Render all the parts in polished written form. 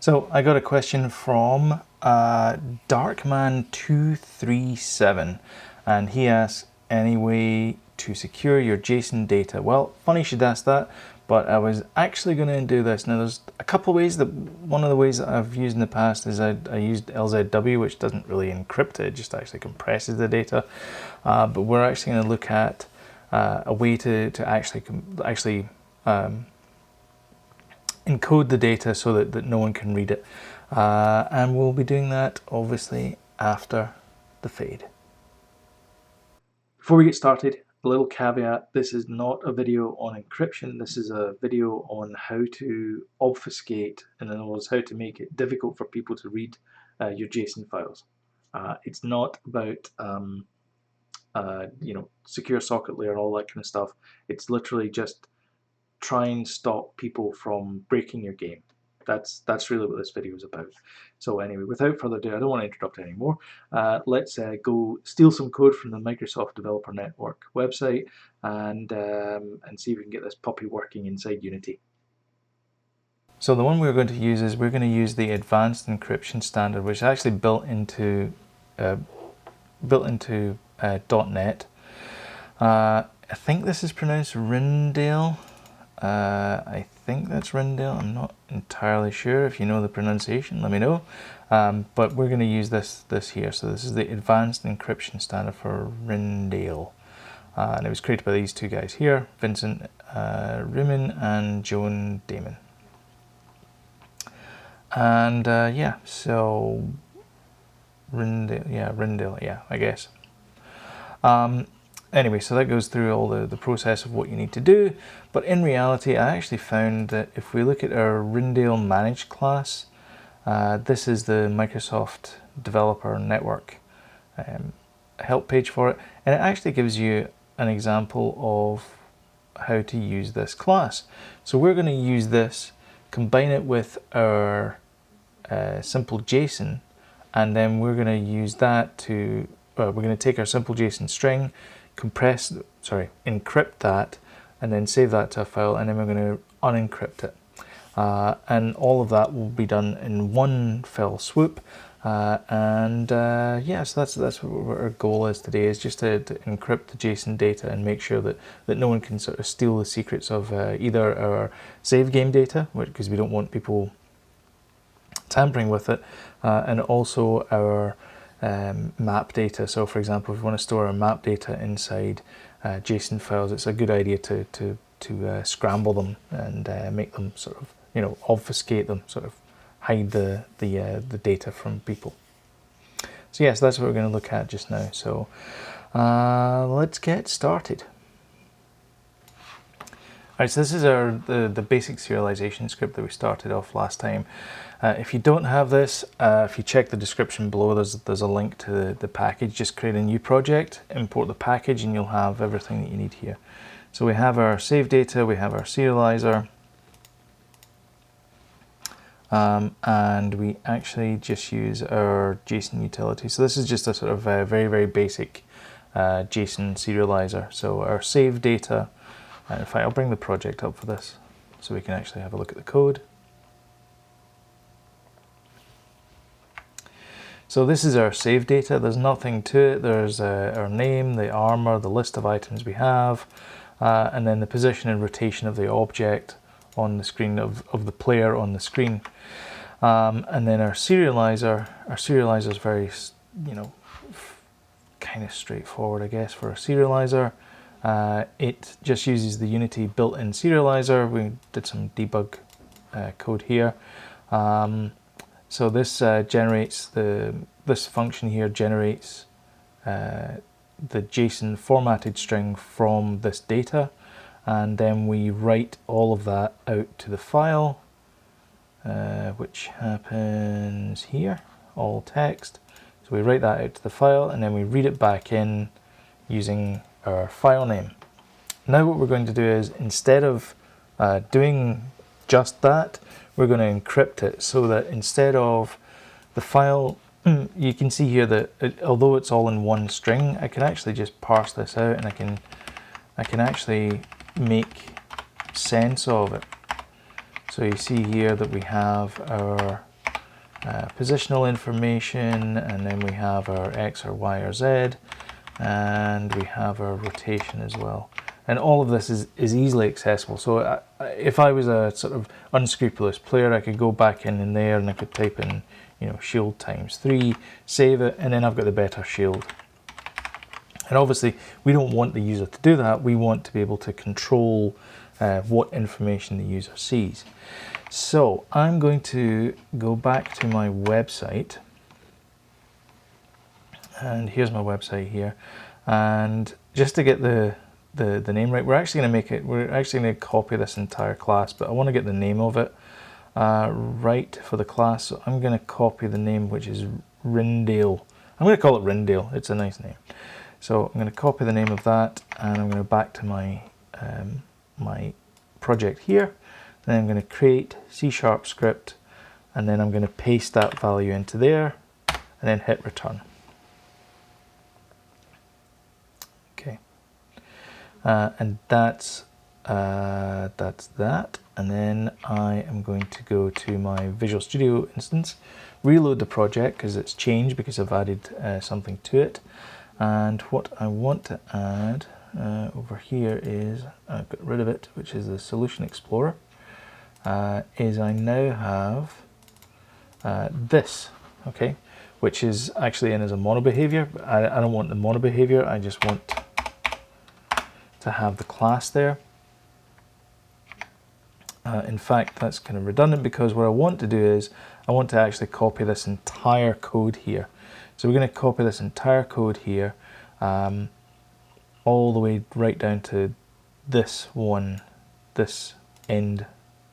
So I got a question from Darkman237, and he asks, any way to secure your JSON data? Well, funny you should ask that, but I was actually going to do this. Now there's a couple of ways. One of the ways that I've used in the past is I used LZW, which doesn't really encrypt it, it just actually compresses the data. But we're actually going to look at a way to actually encode the data so that no one can read it. And we'll be doing that obviously after the fade. Before we get started, a little caveat: this is not a video on encryption, this is a video on how to obfuscate, in other words, how to make it difficult for people to read your JSON files. It's not about secure socket layer and all that kind of stuff. It's literally just try and stop people from breaking your game. That's really what this video is about. So anyway, without further ado, I don't want to interrupt anymore. Let's go steal some code from the Microsoft Developer Network website and see if we can get this puppy working inside Unity. So the one we're going to use is we're going to use the Advanced Encryption Standard, which is actually built into .NET. I think this is pronounced Rindale. I think that's Rindale. I'm not entirely sure. If you know the pronunciation, let me know. But we're going to use this here. So this is the Advanced Encryption Standard for Rindale. And it was created by these two guys here, Vincent Riemann and Joan Damon. And yeah, so Rindale, yeah, I guess. Anyway, so that goes through all the process of what you need to do, but in reality I actually found that if we look at our Rindale Managed class, this is the Microsoft Developer Network help page for it, and it actually gives you an example of how to use this class. So we're going to use this, combine it with our simple JSON, and then we're going to use that to, we're going to take our simple JSON string, encrypt that, and then save that to a file, and then we're going to unencrypt it. And all of that will be done in one fell swoop. Yeah, so that's what our goal is today, is just to encrypt the JSON data and make sure that no one can sort of steal the secrets of either our save game data, because we don't want people tampering with it, and also our map data. So for example, if we want to store our map data inside JSON files, it's a good idea to scramble them and make them sort of, obfuscate them, sort of hide the data from people. So yes, that's what we're going to look at just now. So let's get started. Alright, so this is the basic serialization script that we started off last time. If you don't have this, if you check the description below, there's a link to the package. Just create a new project, import the package, and you'll have everything that you need here. So we have our save data, we have our serializer, and we actually just use our JSON utility. So this is just a sort of very, very basic JSON serializer. So our save data, and in fact I'll bring the project up for this so we can actually have a look at the code. So this is our save data. There's nothing to it. There's our name, the armor, the list of items we have, and then the position and rotation of the object on the screen, of the player on the screen. And then our serializer is very, kind of straightforward, I guess, for a serializer. It just uses the Unity built-in serializer. We did some debug code here. So this generates this function here generates the JSON formatted string from this data, and then we write all of that out to the file, which happens here, all text. So we write that out to the file, and then we read it back in using our file name. Now what we're going to do is, instead of doing just that, we're going to encrypt it, so that instead of the file, you can see here that although it's all in one string, I can actually just parse this out, and I can actually make sense of it. So you see here that we have our positional information, and then we have our X or Y or Z, and we have our rotation as well. And all of this is easily accessible. So if I was a sort of unscrupulous player, I could go back in there and I could type in, you know, shield times 3, save it, and then I've got the better shield. And obviously we don't want the user to do that. We want to be able to control what information the user sees. So I'm going to go back to my website, and here's my website here. And just to get the name right, we're actually going to copy this entire class, but I want to get the name of it right for the class. So I'm going to copy the name, which is Rindale. I'm going to call it Rindale. It's a nice name. So I'm going to copy the name of that, and I'm going to back to my my project here. Then I'm going to create C# script, and then I'm going to paste that value into there, and then hit return. Okay, and that's that. And then I am going to go to my Visual Studio instance, reload the project because it's changed because I've added something to it. And what I want to add over here is, I've got rid of it, which is the Solution Explorer, is I now have this, okay, which is actually in as a mono behavior. I don't want the mono behavior, I just want to have the class there. In fact, that's kind of redundant, because what I want to do is I want to actually copy this entire code here. So we're going to copy this entire code here, all the way right down to this one, this end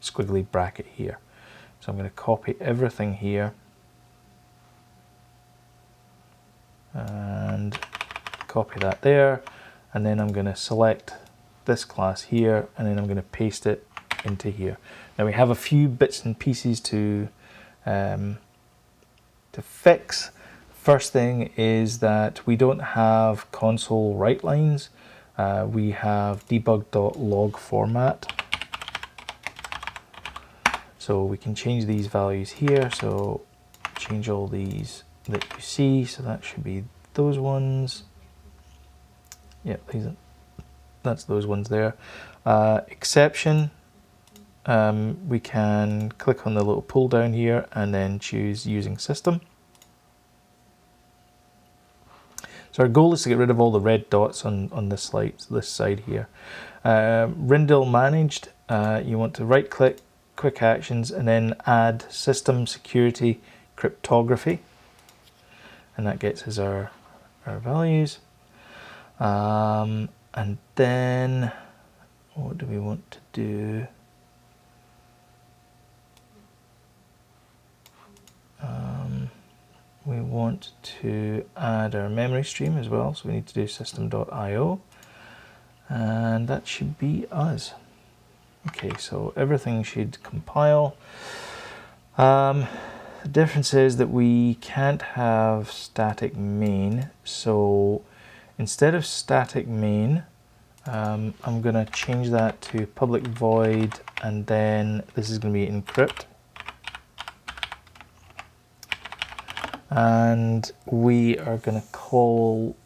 squiggly bracket here. So I'm going to copy everything here and copy that there, and then I'm going to select this class here, and then I'm going to paste it into here. Now we have a few bits and pieces to fix. First thing is that we don't have console write lines. We have debug.log format. So we can change these values here. So change all these that you see. So that should be those ones. Yep, that's those ones there. Exception. We can click on the little pull down here and then choose using system. So our goal is to get rid of all the red dots on this side here. Rindle managed, you want to right click, quick actions, and then add system security cryptography. And that gets us our values. And then what do we want to do? We want to add our memory stream as well, so we need to do system.io, and that should be us. Okay, so everything should compile. The difference is that we can't have static main, so instead of static main, I'm going to change that to public void, and then this is going to be encrypt. And we are going to call,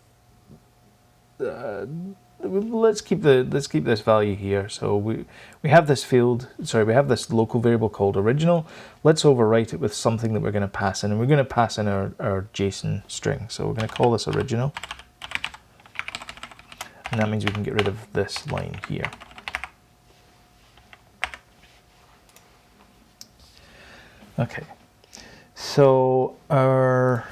let's keep this value here. So we have this field, sorry, we have this local variable called original. Let's overwrite it with something that we're going to pass in, and we're going to pass in our JSON string. So we're going to call this original, and that means we can get rid of this line here. Okay. So our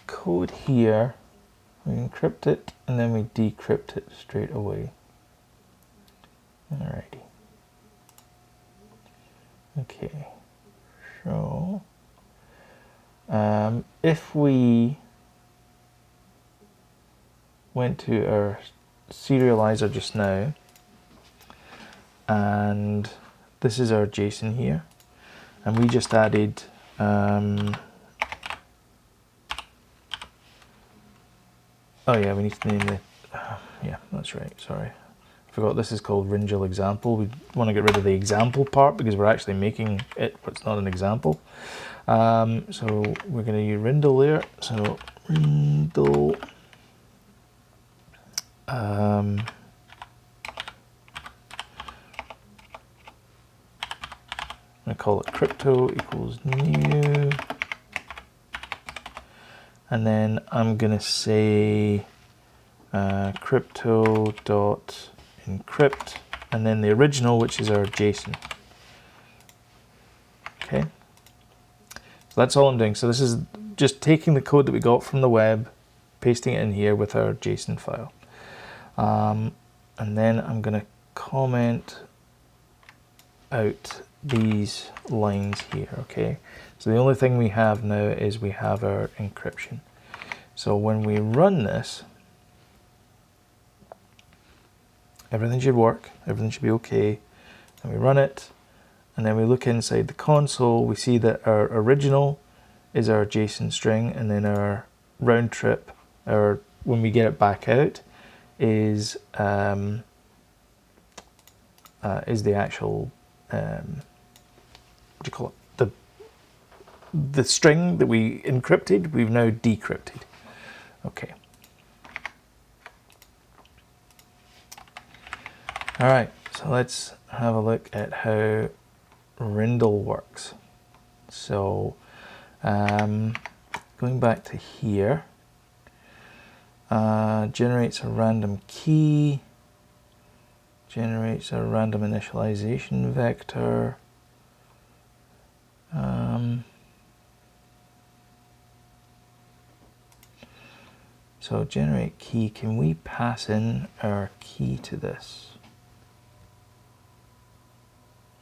code here, we encrypt it and then we decrypt it straight away. Alrighty. Okay. So if we went to our serializer just now, and this is our JSON here. And we just added oh yeah, we need to name the yeah, that's right, sorry, forgot this is called Ringel example. We want to get rid of the example part because we're actually making it, but it's not an example. So we're going to use Rindle there. So Rindle. I'm going to call it crypto equals new. And then I'm going to say crypto dot encrypt, and then the original, which is our JSON. Okay. So that's all I'm doing. So this is just taking the code that we got from the web, pasting it in here with our JSON file. And then I'm going to comment out these lines here, okay? So the only thing we have now is we have our encryption. So when we run this, everything should work, everything should be okay. And we run it, and then we look inside the console, we see that our original is our JSON string, and then our round trip, or when we get it back out, is the actual what do you call it? The string that we encrypted, we've now decrypted. Okay. All right, so let's have a look at how Rindle works. So going back to here, generates a random key, generates a random initialization vector. So generate key, can we pass in our key to this?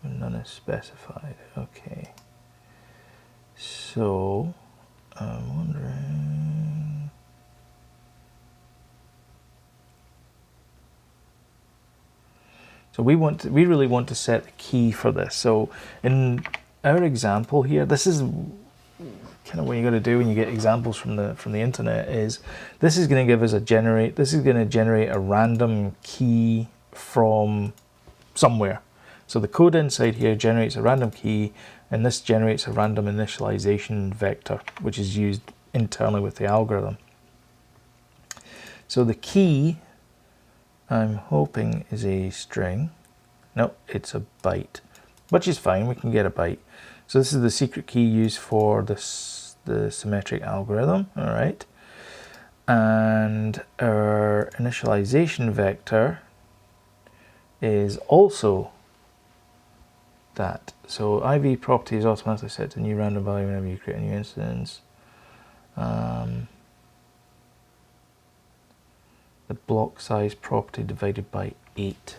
None is specified, okay. So, I'm wondering... So we really want to set the key for this. So in our example here, this is kind of what you got to do when you get examples from the internet. Is this is going to give us this is going to generate a random key from somewhere. So the code inside here generates a random key, and this generates a random initialization vector, which is used internally with the algorithm. So the key, I'm hoping, is a string. No, it's a byte, which is fine. We can get a byte. So this is the secret key used for the symmetric algorithm. All right. And our initialization vector is also that. So IV property is automatically set to new random value whenever you create a new instance. The block size property divided by 8.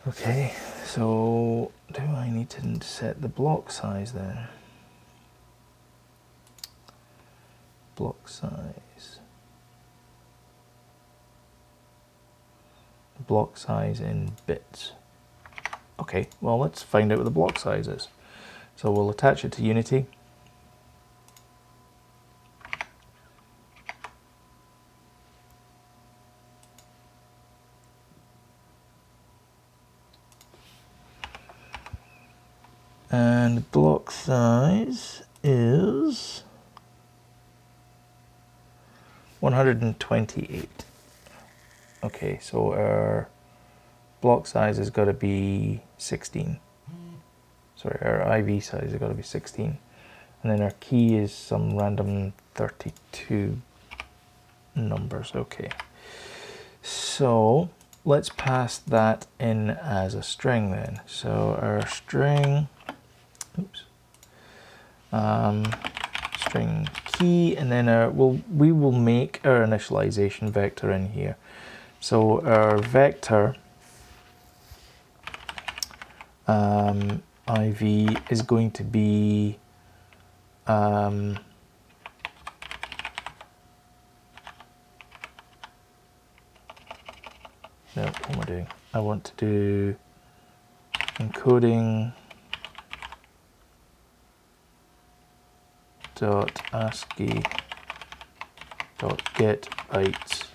Okay, so do I need to set the block size then? Block size. Block size in bits. Okay, well, let's find out what the block size is. So we'll attach it to Unity. And block size is 128. Okay, so our block size has got to be 16. Sorry, our IV size has got to be 16. And then our key is some random 32 numbers. Okay. So let's pass that in as a string then. So our string, string key, and then we will make our initialization vector in here. So our vector IV is going to be no, what am I doing? I want to do encoding dot ASCII dot get bytes.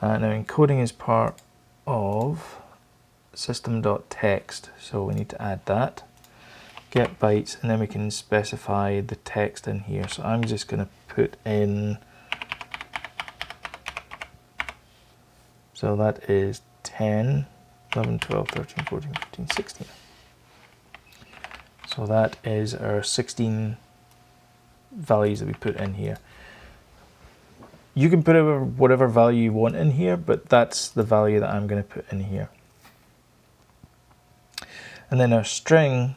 Now encoding is part of system.text, so we need to add that. Get bytes, and then we can specify the text in here. So I'm just going to put in, so that is 10, 11, 12, 13, 14, 15, 16. So that is our 16 values that we put in here. You can put whatever value you want in here, but that's the value that I'm going to put in here. And then our string,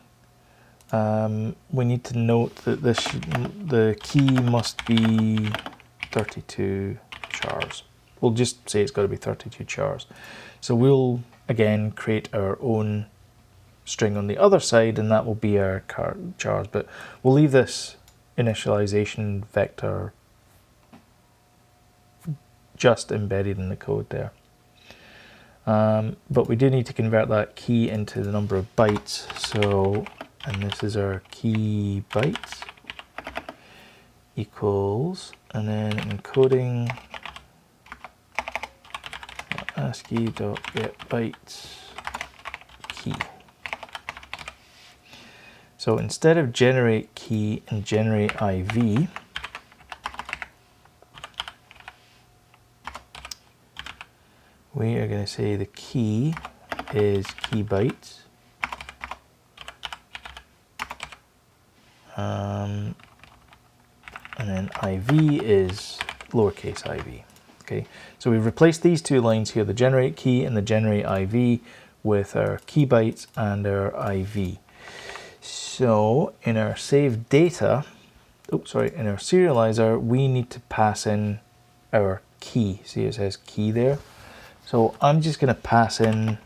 we need to note that the key must be 32 chars. We'll just say it's got to be 32 chars. So we'll again create our own string on the other side, and that will be our chars. But we'll leave this initialization vector just embedded in the code there. But we do need to convert that key into the number of bytes. So, and this is our key bytes equals, and then encoding ASCII.getBytes key. So instead of generate key and generate IV, we are going to say the key is key bytes. And then IV is lowercase iv. Okay, so we've replaced these two lines here, the generate key and the generate IV, with our key bytes and our IV. So in our save data, in our serializer, we need to pass in our key. See, it says key there. So I'm just going to pass in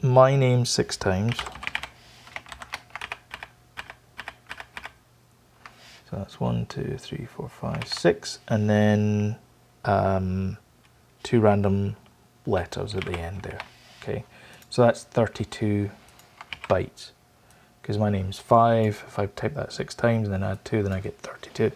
my name 6 times. So that's 1, 2, 3, 4, 5, 6, and then 2 random letters at the end there. Okay, so that's 32 bytes, because my name's 5. If I type that 6 times and then add 2, then I get 32.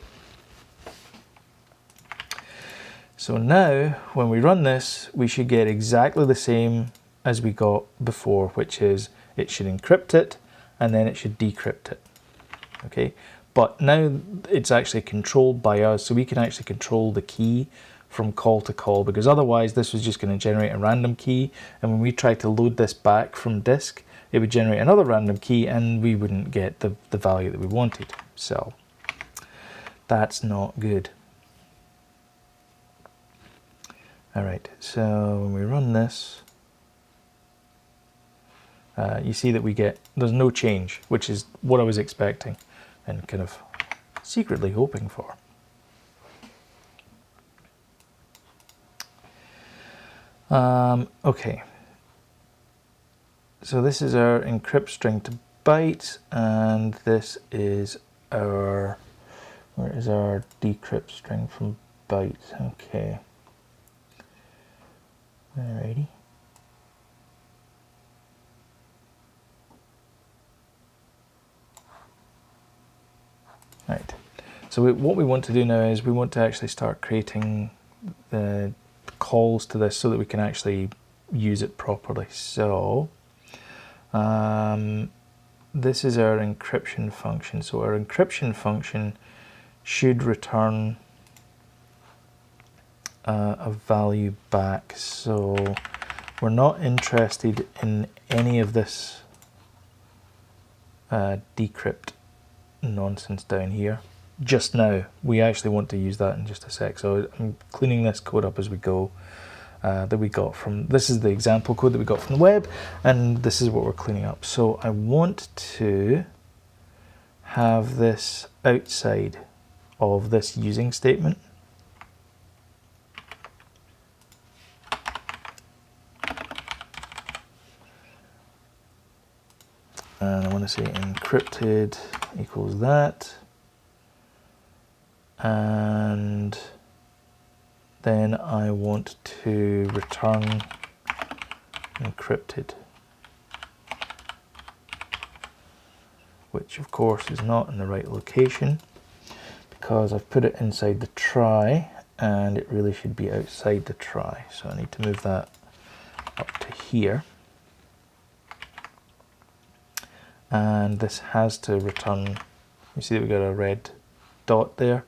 So now when we run this, we should get exactly the same as we got before, which is it should encrypt it and then it should decrypt it. Okay, but now it's actually controlled by us, so we can actually control the key from call to call, because otherwise this was just going to generate a random key, and when we try to load this back from disk, it would generate another random key and we wouldn't get the value that we wanted. So that's not good. All right, so when we run this, you see that there's no change, which is what I was expecting and kind of secretly hoping for. Okay, so this is our encrypt string to bytes, and this is where is our decrypt string from bytes? Okay. Alrighty. Right. So what we want to do now is we want to actually start creating the calls to this so that we can actually use it properly. So this is our encryption function. So our encryption function should return a value back. So we're not interested in any of this decrypt nonsense down here just now. We actually want to use that in just a sec. So I'm cleaning this code up as we go. That we got from, this is the example code that we got from the web, and this is what we're cleaning up. So I want to have this outside of this using statement. And I want to say encrypted equals that. And then I want to return encrypted, which of course is not in the right location, because I've put it inside the try and it really should be outside the try. So I need to move that up to here. And this has to return, you see that we've got a red dot there.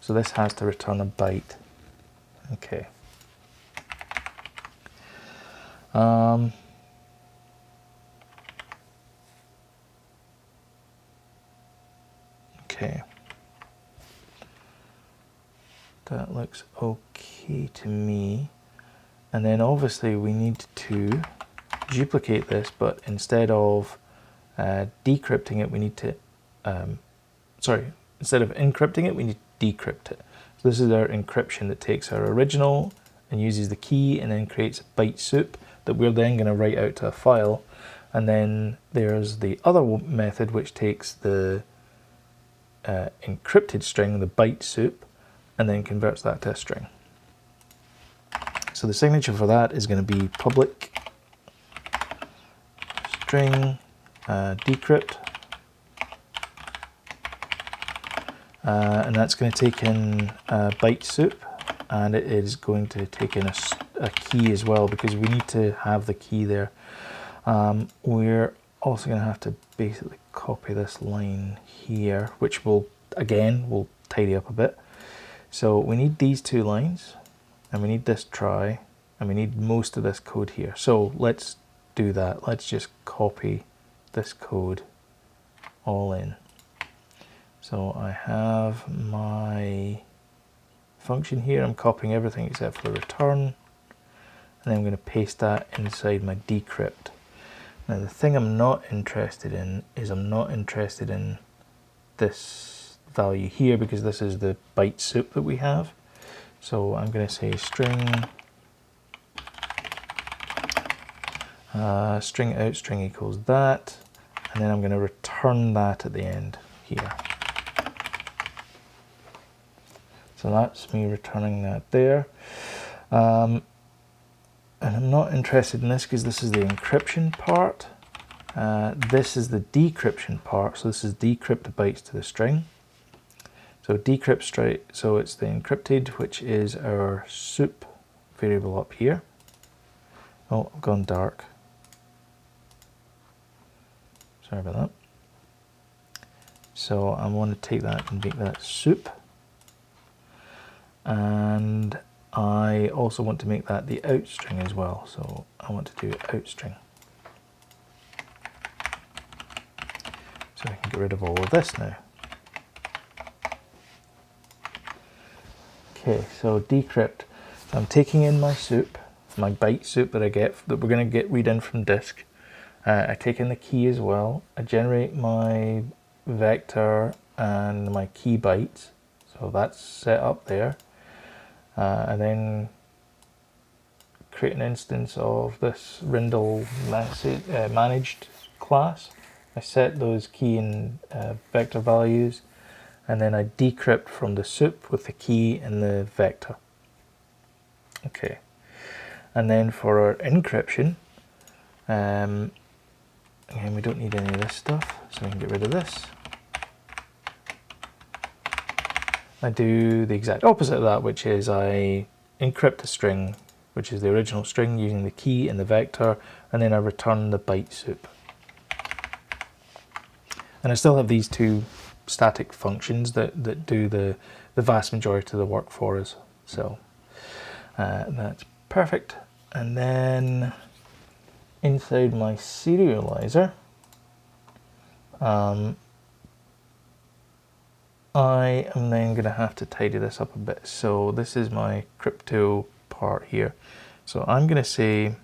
So this has to return a byte. Okay. Okay. That looks okay to me. And then obviously we need to duplicate this, but instead of decrypting it, we need to, instead of encrypting it, we need to decrypt it. So this is our encryption that takes our original and uses the key and then creates a byte soup that we're then going to write out to a file. And then there's the other method which takes the encrypted string, the byte soup, and then converts that to a string. So the signature for that is going to be public string decrypt, and that's going to take in byte soup, and it is going to take in a key as well, because we need to have the key there. We're also going to have to basically copy this line here, which will tidy up a bit. So we need these two lines, and we need this try, and we need most of this code here. So let's do that. Let's just copy this code all in. So I have my function here. I'm copying everything except for the return, and then I'm going to paste that inside my decrypt. Now the thing I'm not interested in is I'm not interested in this value here, because this is the byte soup that we have. So I'm going to say string string out string equals that, and then I'm going to return that at the end here. So that's me returning that there. And I'm not interested in this because this is the encryption part. This is the decryption part, so this is decrypt the bytes to the string. So decrypt straight, so it's the encrypted, which is our soup variable up here. Oh, I've gone dark. Sorry about that. So I want to take that and make that soup. And I also want to make that the out string as well. So I want to do out string. So I can get rid of all of this now. Okay, so decrypt. So I'm taking in my soup, my byte soup that we're going to read in from disk. I take in the key as well. I generate my vector and my key bytes. So that's set up there. And then create an instance of this Rindle managed class. I set those key and vector values, and then I decrypt from the soup with the key and the vector. Okay, and then for our encryption, again, we don't need any of this stuff, so we can get rid of this. I do the exact opposite of that, which is I encrypt a string, which is the original string, using the key and the vector, and then I return the byte soup. And I still have these two static functions that do the vast majority of the work for us. So that's perfect. And then inside my serializer, I am then going to have to tidy this up a bit. So this is my crypto part here. So I'm going to say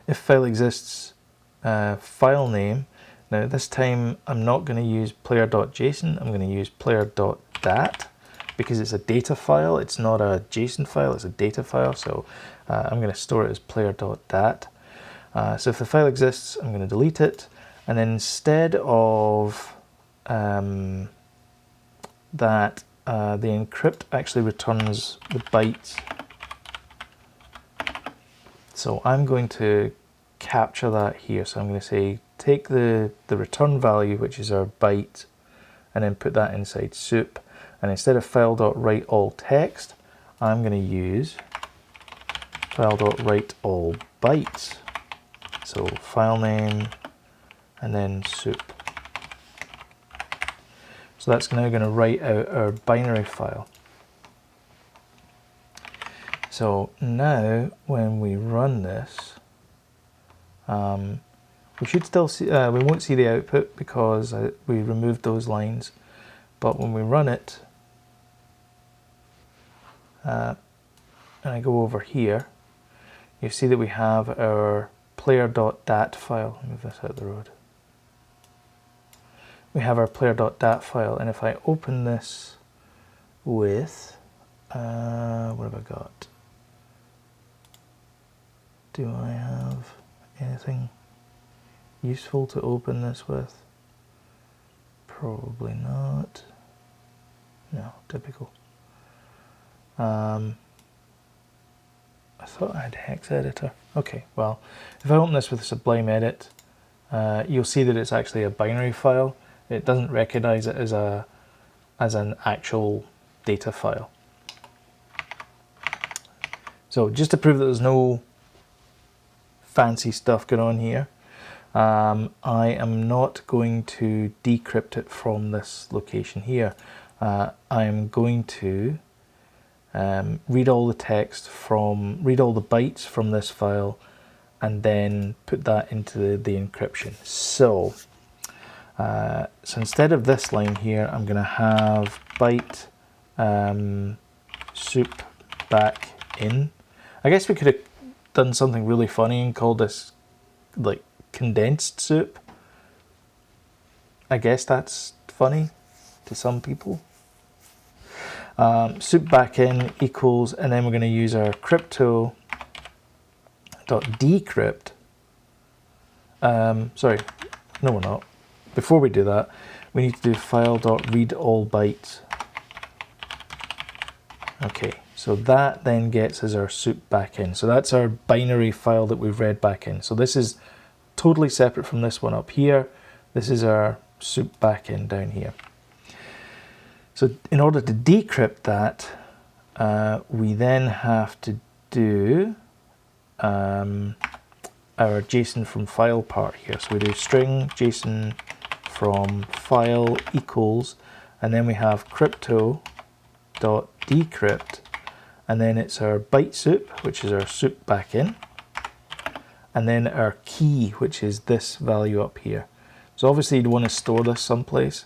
if file exists, file name. Now this time I'm not going to use player.json, I'm going to use player.dat because it's a data file, it's not a JSON file, it's a data file, so I'm going to store it as player.dat. So if the file exists, I'm going to delete it, and then instead of that, the encrypt actually returns the bytes. So I'm going to capture that here. So I'm going to say take the return value, which is our byte, and then put that inside soup. And instead of file.write all text, I'm going to use file.write all bytes. So file name and then soup. So that's now going to write out our binary file. So now when we run this, we should still see, we won't see the output because we removed those lines. But when we run it, and I go over here, you see that we have our player.dat file. Move this out of the road. We have our player.dat file, and if I open this with, what have I got? Do I have anything useful to open this with? Probably not. No, typical. I thought I had hex editor. Okay, well, if I open this with Sublime Edit, you'll see that it's actually a binary file. It doesn't recognize it as an actual data file. So just to prove that there's no fancy stuff going on here, I am not going to decrypt it from this location here. I am going to read all the bytes from this file and then put that into the encryption. So instead of this line here, I'm going to have byte soup back in. I guess we could have done something really funny and called this like condensed soup. I guess that's funny to some people. Soup back in equals, and then we're going to use our crypto.decrypt. Sorry, no we're not. Before we do that, we need to do file.read all bytes. Okay, so that then gets us our soup back in. So that's our binary file that we've read back in. So this is totally separate from this one up here. This is our soup back in down here. So in order to decrypt that, we then have to do our JSON from file part here. So we do string JSON from file equals, and then we have crypto.decrypt, and then it's our byte soup, which is our soup back in, and then our key, which is this value up here. So obviously you'd want to store this someplace,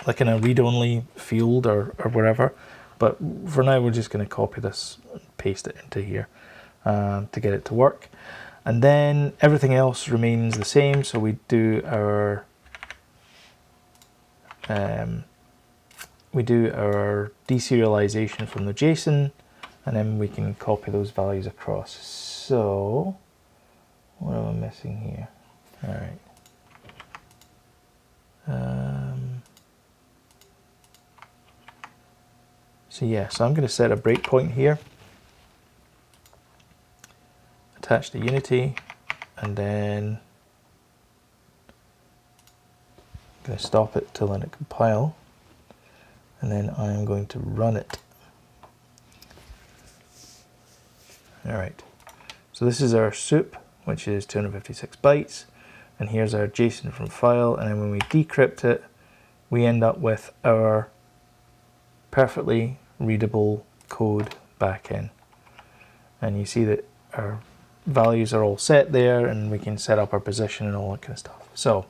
like in a read-only field or wherever, but for now we're just going to copy this and paste it into here to get it to work. And then everything else remains the same, so we do our deserialization from the JSON, and then we can copy those values across. So what am I missing here? All right. So I'm going to set a breakpoint here, attach to Unity, and then I'm going to stop it till then it compile, and then I'm going to run it. All right. So this is our soup, which is 256 bytes, and here's our JSON from file, and then when we decrypt it, we end up with our perfectly readable code back in. And you see that our values are all set there, and we can set up our position and all that kind of stuff. So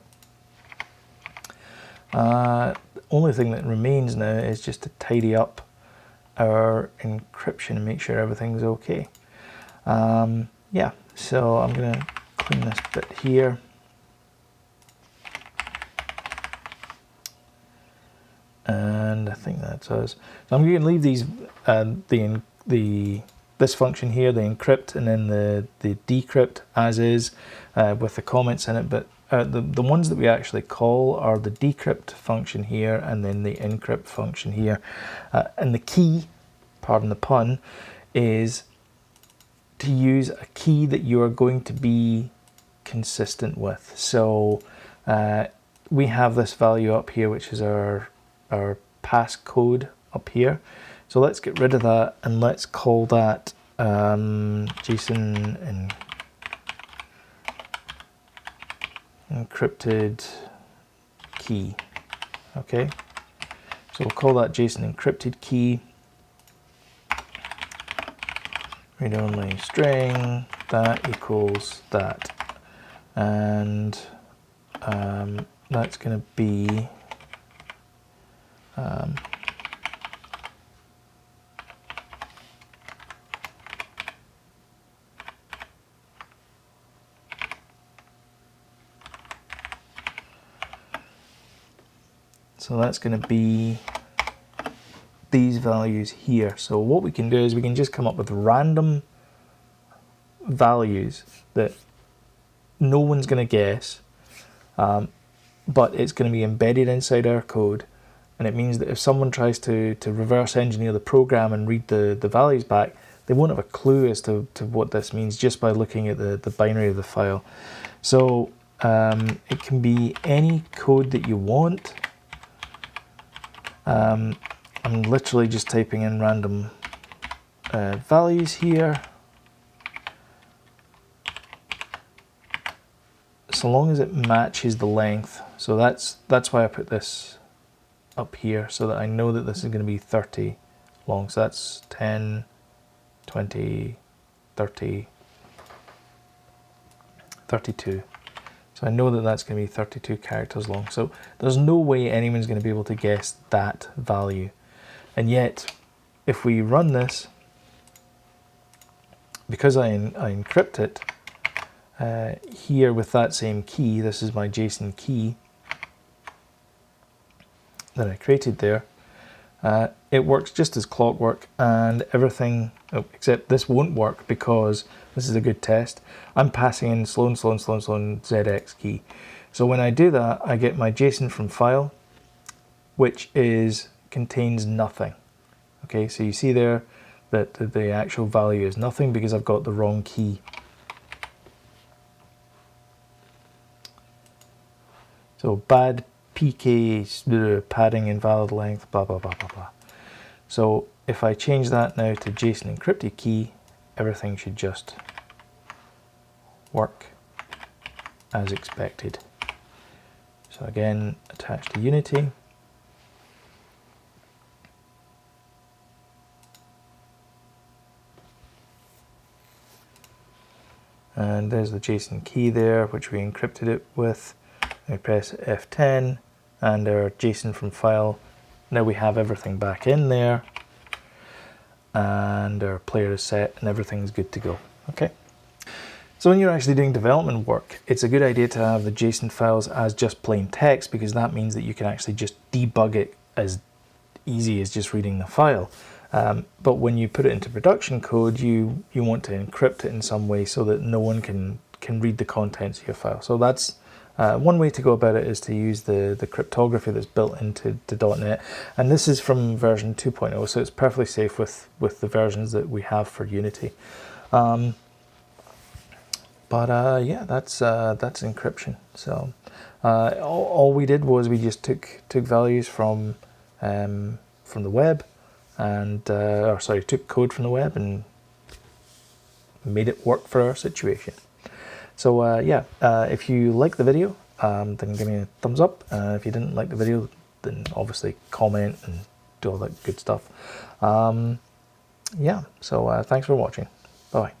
the only thing that remains now is just to tidy up our encryption and make sure everything's okay. Yeah, so I'm going to clean this bit here. And I think that's us. So I'm going to leave these this function here, the encrypt, and then the decrypt as is with the comments in it. But the ones that we actually call are the decrypt function here, and then the encrypt function here. And the key, pardon the pun, is to use a key that you are going to be consistent with. So we have this value up here, which is our passcode up here. So let's get rid of that and let's call that JSON encrypted key. Okay, so we'll call that JSON encrypted key. Read only string that equals that, and that's going to be so that's going to be these values here. So what we can do is we can just come up with random values that no one's going to guess, but it's going to be embedded inside our code, and it means that if someone tries to reverse engineer the program and read the values back, they won't have a clue as to what this means just by looking at the binary of the file. So it can be any code that you want. I'm literally just typing in random values here. So long as it matches the length. So that's why I put this up here, so that I know that this is going to be 30 long. So that's 10, 20, 30, 32. So I know that that's going to be 32 characters long. So there's no way anyone's going to be able to guess that value. And yet, if we run this, because I encrypt it here with that same key, this is my JSON key that I created there, it works just as clockwork, and everything, except this won't work because this is a good test. I'm passing in slow ZX key. So when I do that, I get my JSON from file, which contains nothing. Okay, so you see there that the actual value is nothing because I've got the wrong key. So bad PK padding invalid length, blah blah blah blah blah. So if I change that now to JSON encrypted key, everything should just work as expected. So again, attached to Unity. And there's the JSON key there, which we encrypted it with. I press F10 and our JSON from file. Now we have everything back in there, and our player is set and everything's good to go. Okay. So when you're actually doing development work, it's a good idea to have the JSON files as just plain text, because that means that you can actually just debug it as easy as just reading the file. But when you put it into production code, you want to encrypt it in some way so that no one can read the contents of your file. So that's one way to go about it, is to use the cryptography that's built into .NET. And this is from version 2.0, so it's perfectly safe with the versions that we have for Unity. Yeah, that's encryption. So all we did was we just took values from the web, and took code from the web and made it work for our situation. So yeah, if you like the video, then give me a thumbs up. If you didn't like the video, then obviously comment and do all that good stuff. Yeah, so thanks for watching. Bye.